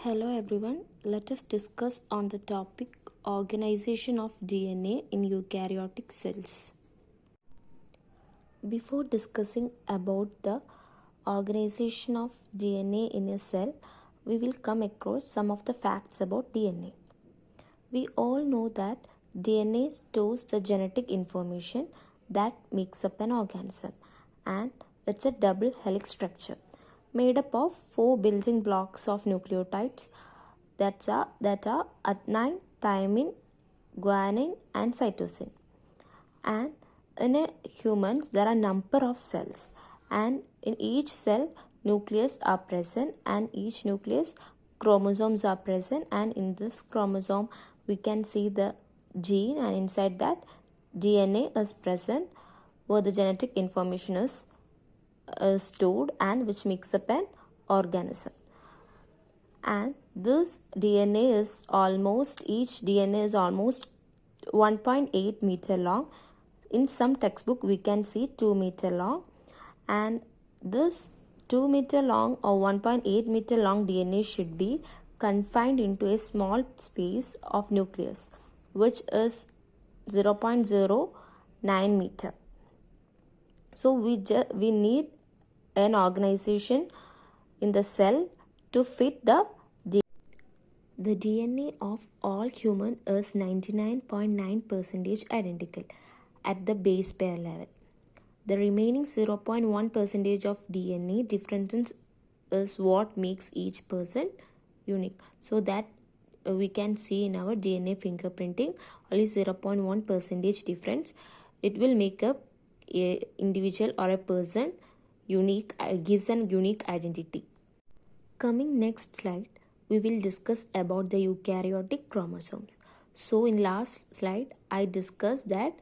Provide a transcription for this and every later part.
Hello everyone, let us discuss on the topic organization of DNA in eukaryotic cells. Before discussing about the organization of DNA in a cell, we will come across some of the facts about DNA. We all know that DNA stores the genetic information that makes up an organism, and it's a double helix structure made up of 4 building blocks of nucleotides that are adenine, thymine, guanine and cytosine. And in a humans there are number of cells, and in each cell nucleus are present, and each nucleus chromosomes are present, and in this chromosome we can see the gene, and inside that DNA is present where the genetic information is stored and which makes up an organism. And this DNA is almost, each DNA is almost 1.8 meter long. In some textbook we can see 2 meter long, and this 2 meter long or 1.8 meter long DNA should be confined into a small space of nucleus which is 0.09 meter. So we need an organization in the cell to fit the DNA. The DNA of all human is 99.9% identical at the base pair level. The remaining 0.1% of DNA difference is what makes each person unique. So that we can see in our DNA fingerprinting only 0.1% difference. It will make up a individual or a person unique, gives an unique identity. Coming next slide, we will discuss about the eukaryotic chromosomes. So in last slide I discussed that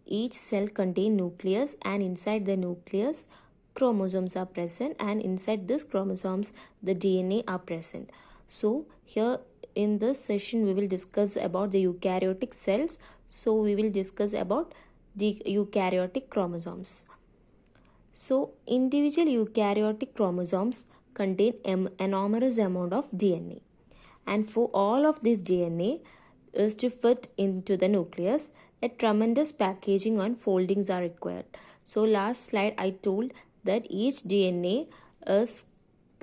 each cell contains nucleus, and inside the nucleus chromosomes are present, and inside this chromosomes the DNA are present. So here in this session we will discuss about the eukaryotic cells. So we will discuss about the eukaryotic chromosomes. So individual eukaryotic chromosomes contain an enormous amount of DNA, and for all of this DNA is to fit into the nucleus, a tremendous packaging and foldings are required. So last slide I told that each DNA is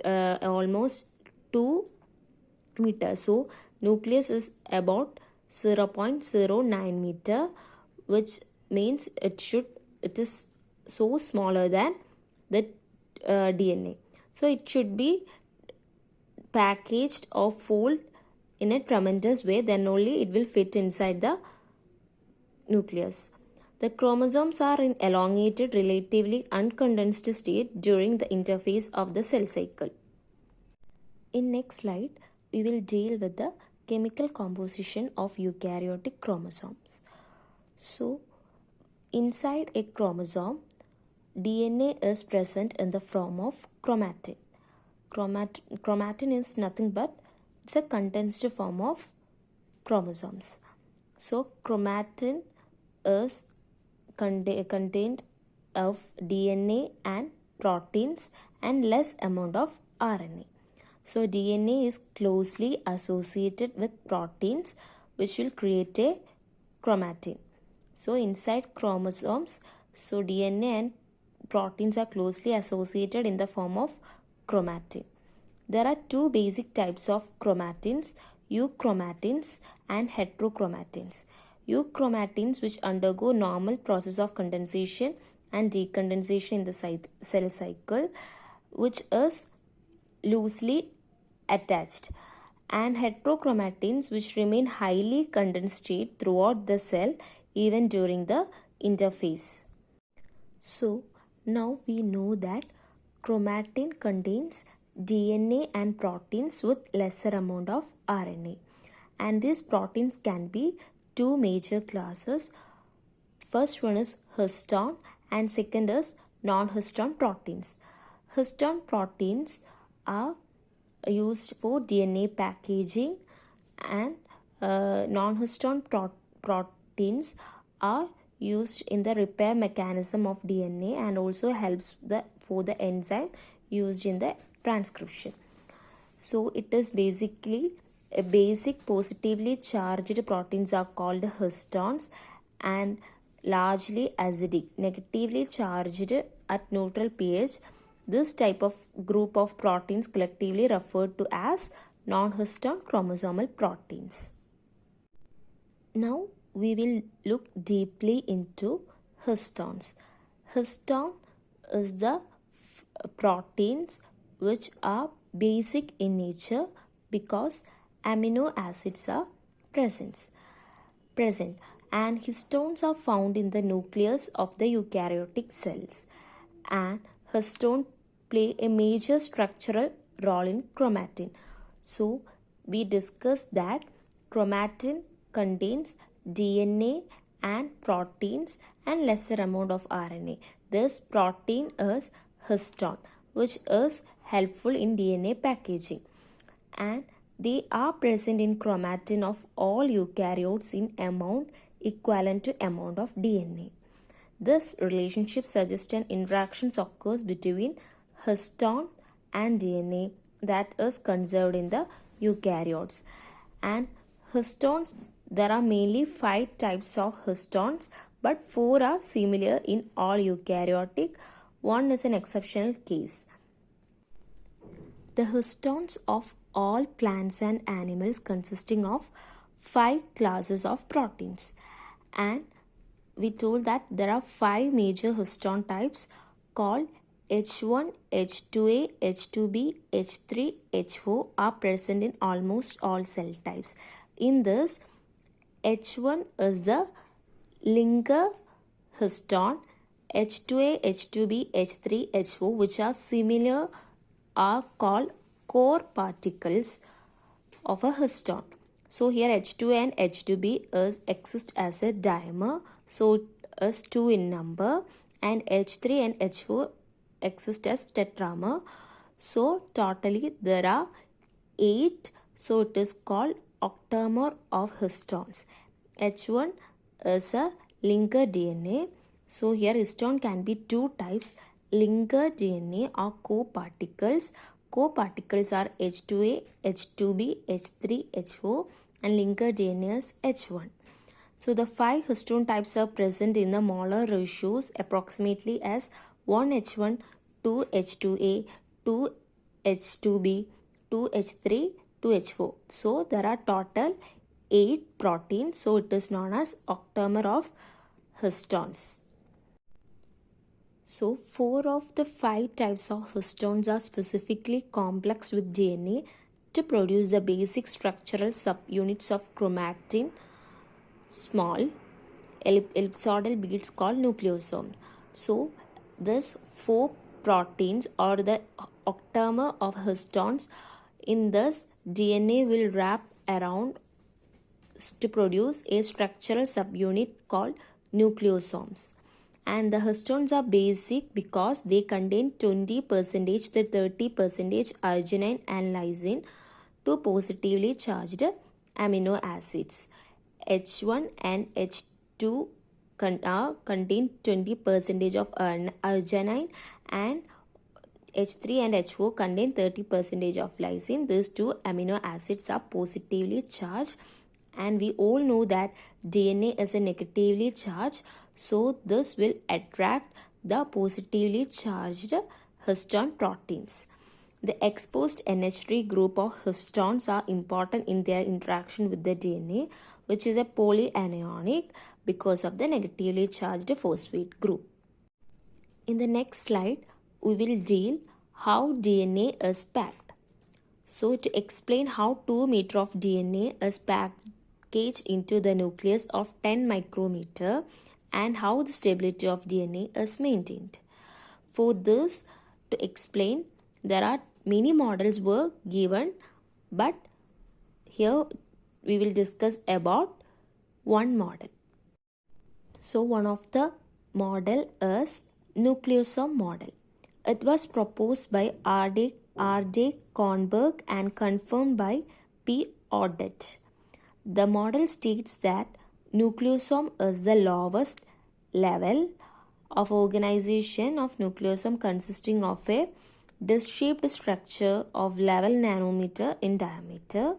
almost 2 meters. So nucleus is about 0.09 meter, which means it is so smaller than the DNA. So it should be packaged or fold in a tremendous way, then only it will fit inside the nucleus. The chromosomes are in elongated, relatively uncondensed state during the interphase of the cell cycle. In next slide, we will deal with the chemical composition of eukaryotic chromosomes. So, inside a chromosome, DNA is present in the form of chromatin. Chromatin is nothing but it's a condensed form of chromosomes. So chromatin is contained of DNA and proteins and less amount of RNA. So DNA is closely associated with proteins which will create a chromatin. So inside chromosomes, so DNA and proteins are closely associated in the form of chromatin. There are two basic types of chromatins, euchromatins and heterochromatins. Euchromatins, which undergo normal process of condensation and decondensation in the cell cycle, which is loosely attached, and heterochromatins, which remain highly condensed state throughout the cell even during the interphase. So now we know that chromatin contains DNA and proteins with lesser amount of RNA, and these proteins can be two major classes. First one is histone and second is non-histone proteins. Histone proteins are used for DNA packaging, and non-histone proteins are used in the repair mechanism of DNA and also helps for the enzyme used in the transcription. So it is basically a basic positively charged proteins are called histones and largely acidic, negatively charged at neutral pH. This type of group of proteins collectively referred to as non-histone chromosomal proteins. Now we will look deeply into histones. Histone is the proteins which are basic in nature because amino acids are present and histones are found in the nucleus of the eukaryotic cells, and histones play a major structural role in chromatin. So we discussed that chromatin contains DNA and proteins and lesser amount of RNA. This protein is histone, which is helpful in DNA packaging, and they are present in chromatin of all eukaryotes in amount equivalent to amount of DNA. This relationship suggests an interaction occurs between histone and DNA that is conserved in the eukaryotes. And histones, there are mainly 5 types of histones, but 4 are similar in all eukaryotic. One is an exceptional case. The histones of all plants and animals consisting of 5 classes of proteins, and we told that there are 5 major histone types called H1, H2A, H2B, H3, H4 are present in almost all cell types. In this, H1 is the linker histone, H2A, H2B, H3, H4 which are similar are called core particles of a histone. So here H2A and H2B exist as a dimer, so it is 2 in number, and H3 and H4 exist as tetramer. So totally there are 8, so it is called octamer of histones. H1 is a linker DNA. So here histone can be 2 types. Linker DNA are co-particles. Co-particles are H2A, H2B, H3, H4, and linker DNA is H1. So the 5 histone types are present in the molar ratios approximately as 1 H1, 2 H2A, 2 H2B, 2 H3, 2 H4. So there are total 8 proteins. So it is known as octamer of histones. So 4 of the 5 types of histones are specifically complexed with DNA to produce the basic structural subunits of chromatin, small ellipsoidal beads called nucleosomes. So this 4 proteins or the octamer of histones, in this DNA will wrap around to produce a structural subunit called nucleosomes. And the histones are basic because they contain 20% to 30% arginine and lysine, two positively charged amino acids. H1 and H2 contain 20% of arginine, and H3 and H4 contain 30% of lysine. These two amino acids are positively charged, and we all know that DNA is a negatively charged, so this will attract the positively charged histone proteins. The exposed NH3 group of histones are important in their interaction with the DNA, which is a polyanionic because of the negatively charged phosphate group. In the next slide, we will deal how DNA is packed. So to explain how 2 meter of DNA is packaged into the nucleus of 10 micrometer and how the stability of DNA is maintained. For this to explain, there are many models were given, but here we will discuss about one model. So one of the model is nucleosome model. It was proposed by R.D. Kornberg and confirmed by P. Audet. The model states that nucleosome is the lowest level of organization of nucleosome consisting of a disc-shaped structure of 11 nanometer in diameter,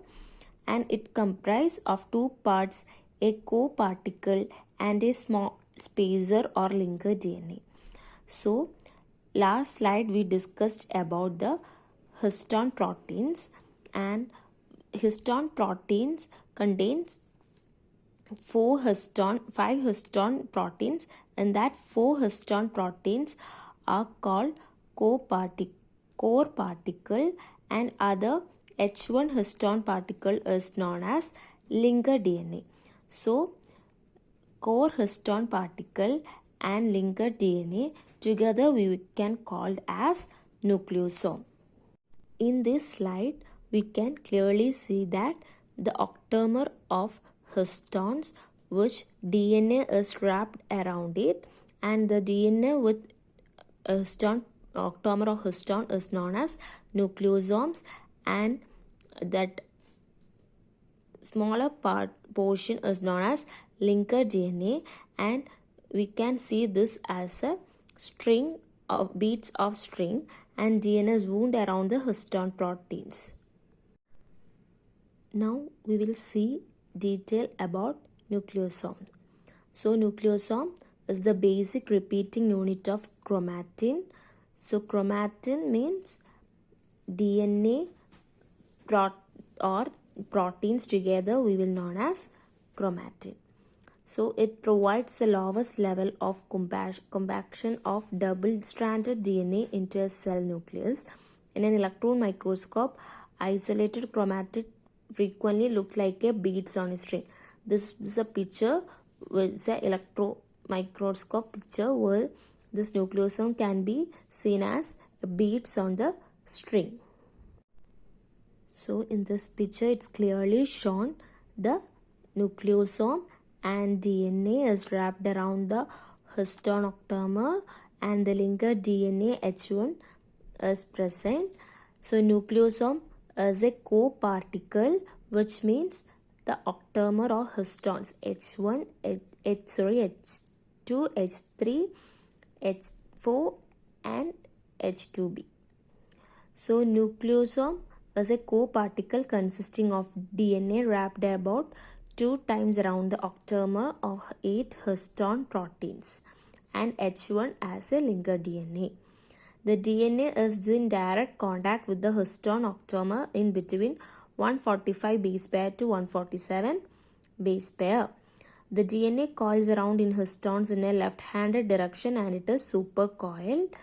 and it comprises of two parts, a co-particle and a small spacer or linker DNA. So last slide we discussed about the histone proteins, and histone proteins contains 5 histone proteins, and that 4 histone proteins are called core particle, and other H1 histone particle is known as linker DNA. So core histone particle and linker DNA together we can call as nucleosome. In this slide we can clearly see that the octamer of histones which DNA is wrapped around it, and the DNA with octamer of histone is known as nucleosomes, and that smaller portion is known as linker DNA, and we can see this as a string of beads of string, and DNA is wound around the histone proteins. Now we will see detail about nucleosome. So nucleosome is the basic repeating unit of chromatin. So chromatin means DNA or proteins together we will known as chromatin. So it provides the lowest level of compaction of double-stranded DNA into a cell nucleus. In an electron microscope, isolated chromatin frequently look like a beads on a string. This is a picture with the electron microscope picture where this nucleosome can be seen as beads on the string. So in this picture it's clearly shown the nucleosome, and DNA is wrapped around the histone octamer, and the linker DNA H1 is present. So nucleosome is a co-particle, which means the octamer of histones H1, H2, H3, H4 and H2B. So nucleosome is a co-particle consisting of DNA wrapped about 2 times around the octamer of 8 histone proteins, and H1 as a linker DNA. The DNA is in direct contact with the histone octamer in between 145 base pair to 147 base pair. The DNA coils around in histones in a left-handed direction, and it is supercoiled,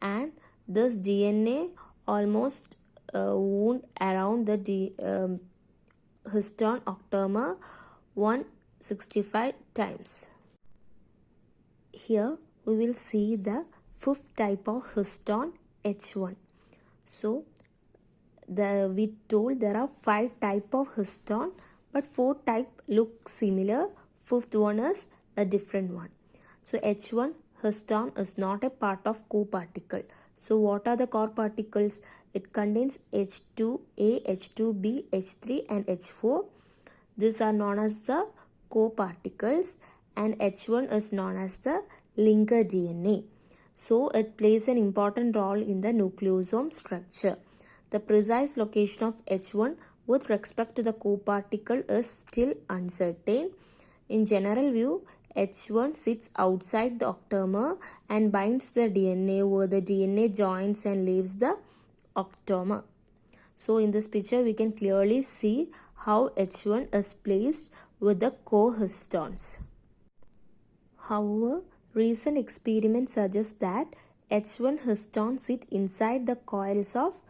and this DNA almost wound around the histone octamer 165 times. Here we will see the fifth type of histone, H1. So we told there are 5 type of histone, but 4 type look similar. Fifth one is a different one. So H1 histone is not a part of co-particle. So what are the core particles? It contains H2A, H2B, H3 and H4. These are known as the co-particles, and H1 is known as the linker DNA. So it plays an important role in the nucleosome structure. The precise location of H1 with respect to the co-particle is still uncertain. In general view, H1 sits outside the octamer and binds the DNA where the DNA joins and leaves the octamer. So in this picture we can clearly see how H1 is placed with the co-histones. However, recent experiments suggest that H1 histones sit inside the coils of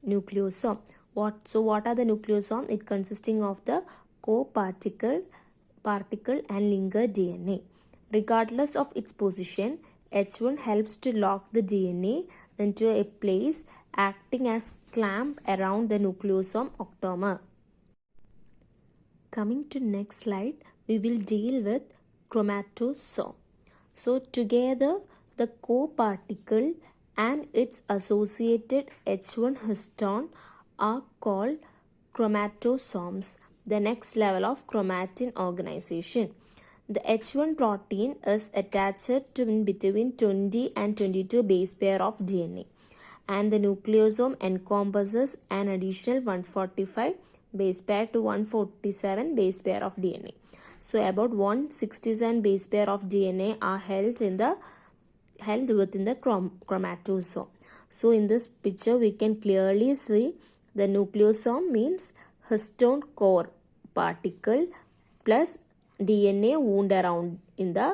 nucleosome. What are the nucleosome? It consisting of the co-particle and linker DNA. Regardless of its position, H1 helps to lock the DNA into a place, acting as clamp around the nucleosome octamer. Coming to next slide, we will deal with chromatosome. So together the co-particle and its associated H1 histone are called chromatosomes, the next level of chromatin organization. The H1 protein is attached to in between 20 and 22 base pair of DNA, and the nucleosome encompasses an additional 145 base pair to 147 base pair of DNA. So about 167 base pair of DNA are held within the chromatosome. So in this picture we can clearly see the nucleosome means histone core particle plus DNA wound around in the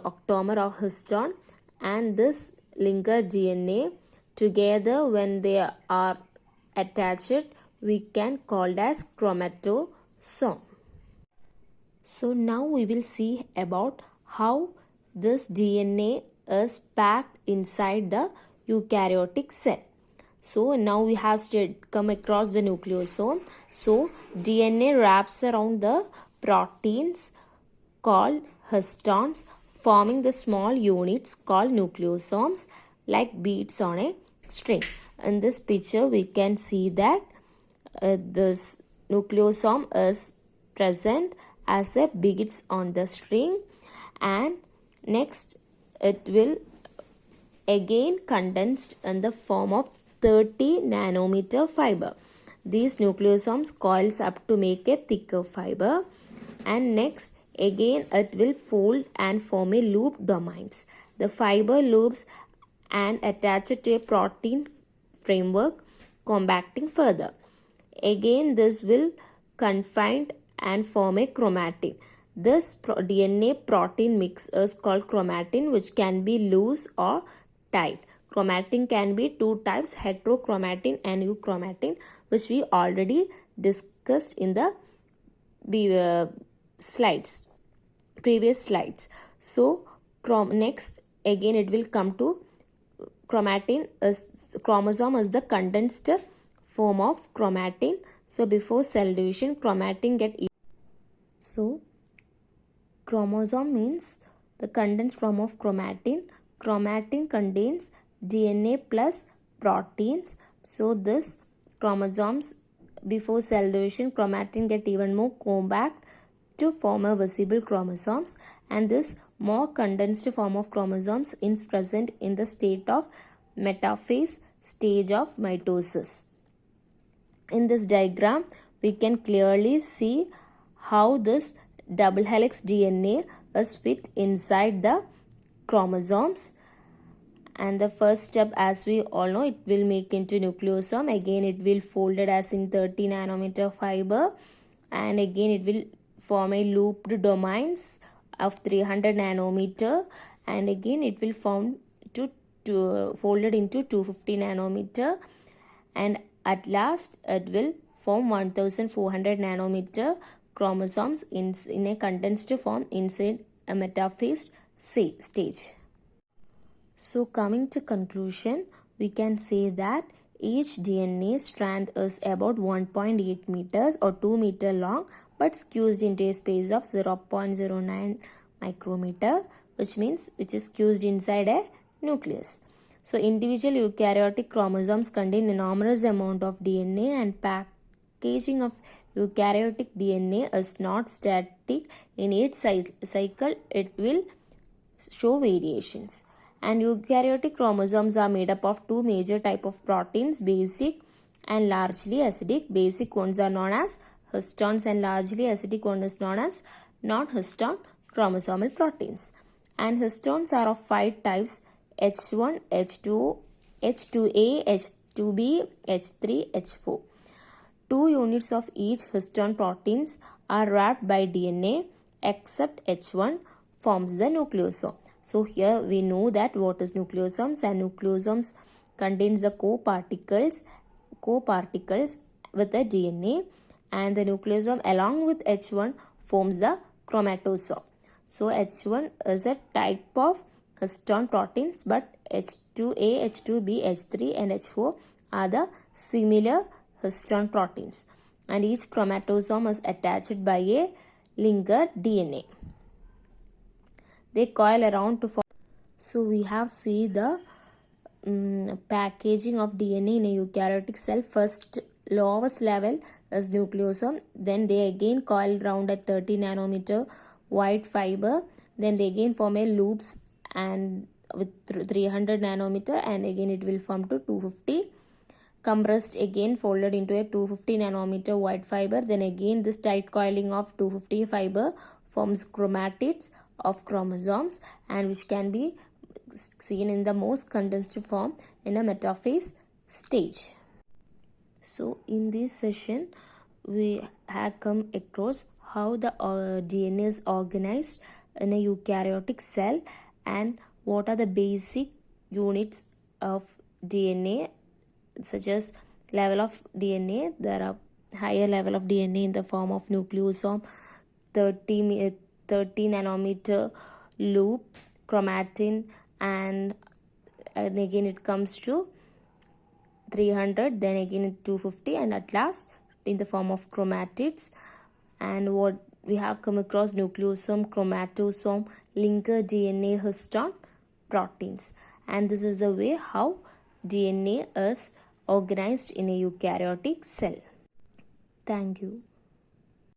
octamer of histone, and this linker DNA together when they are attached we can call as chromatosome. So now we will see about how this DNA is packed inside the eukaryotic cell. So now we have come across the nucleosome. So DNA wraps around the proteins called histones, forming the small units called nucleosomes like beads on a string. In this picture we can see that this nucleosome is present as a beads on the string, and next it will again condensed in the form of 30 nanometer fiber. These nucleosomes coils up to make a thicker fiber, and next again it will fold and form a loop domains. The fiber loops and attach it to a protein framework, compacting further. Again this will confine and form a chromatin. This DNA protein mix is called chromatin, which can be loose or tight. Chromatin can be two types, heterochromatin and euchromatin, which we already discussed in the previous slides. So next again it will come to chromosome is the condensed form of chromatin. So before cell division chromatin get so chromosome means the condensed form of chromatin. Chromatin contains DNA plus proteins. So this chromosomes before cell division chromatin get even more compact to form a visible chromosomes, and this more condensed form of chromosomes is present in the state of metaphase stage of mitosis. In this diagram we can clearly see how this double helix DNA is fit inside the chromosomes, and the first step, as we all know, it will make into nucleosome. Again it will folded as in 30 nanometer fiber, and again it will form a looped domains of 300 nanometer, and again it will form folded into 250 nanometer, and at last it will form 1400 nanometer chromosomes in a condensed form inside a metaphase stage. So coming to conclusion, we can say that each DNA strand is about 1.8 meters or 2 meter long, but squeezed into a space of 0.09 micrometer, which is squeezed inside a nucleus. So individual eukaryotic chromosomes contain enormous amount of DNA, and packaging of eukaryotic DNA is not static. In each cycle it will show variations. And eukaryotic chromosomes are made up of two major type of proteins, basic and largely acidic. Basic ones are known as histones, and largely acidic one is known as non-histone chromosomal proteins. And histones are of 5 types: H1, H2, H2A, H2B, H3, H4. 2 units of each histone proteins are wrapped by DNA, except H1 forms the nucleosome. So here we know that what is nucleosomes, and nucleosomes contains the co-particles with the DNA, and the nucleosome along with H1 forms the chromatosome. So H1 is a type of histone proteins, but H2A, H2B, H3 and H4 are the similar histone proteins, and each chromatosome is attached by a linker DNA. They coil around to form. So we have seen the packaging of DNA in a eukaryotic cell. First lowest level is nucleosome, then they again coil around at 30 nanometer white fiber, then they again form a loops and with 300 nanometer, and again it will form to 250. Compressed again, folded into a 250 nanometer white fiber. Then again this tight coiling of 250 fiber forms chromatids of chromosomes, and which can be seen in the most condensed form in a metaphase stage. So in this session we have come across how the DNA is organized in a eukaryotic cell, and what are the basic units of DNA, such as level of DNA. There are higher level of DNA in the form of nucleosome, 30 nanometer loop, chromatin, and again it comes to 300, then again 250, and at last in the form of chromatids. And what we have come across: nucleosome, chromatosome, linker DNA, histone, proteins. And this is the way how DNA is organized in a eukaryotic cell. Thank you.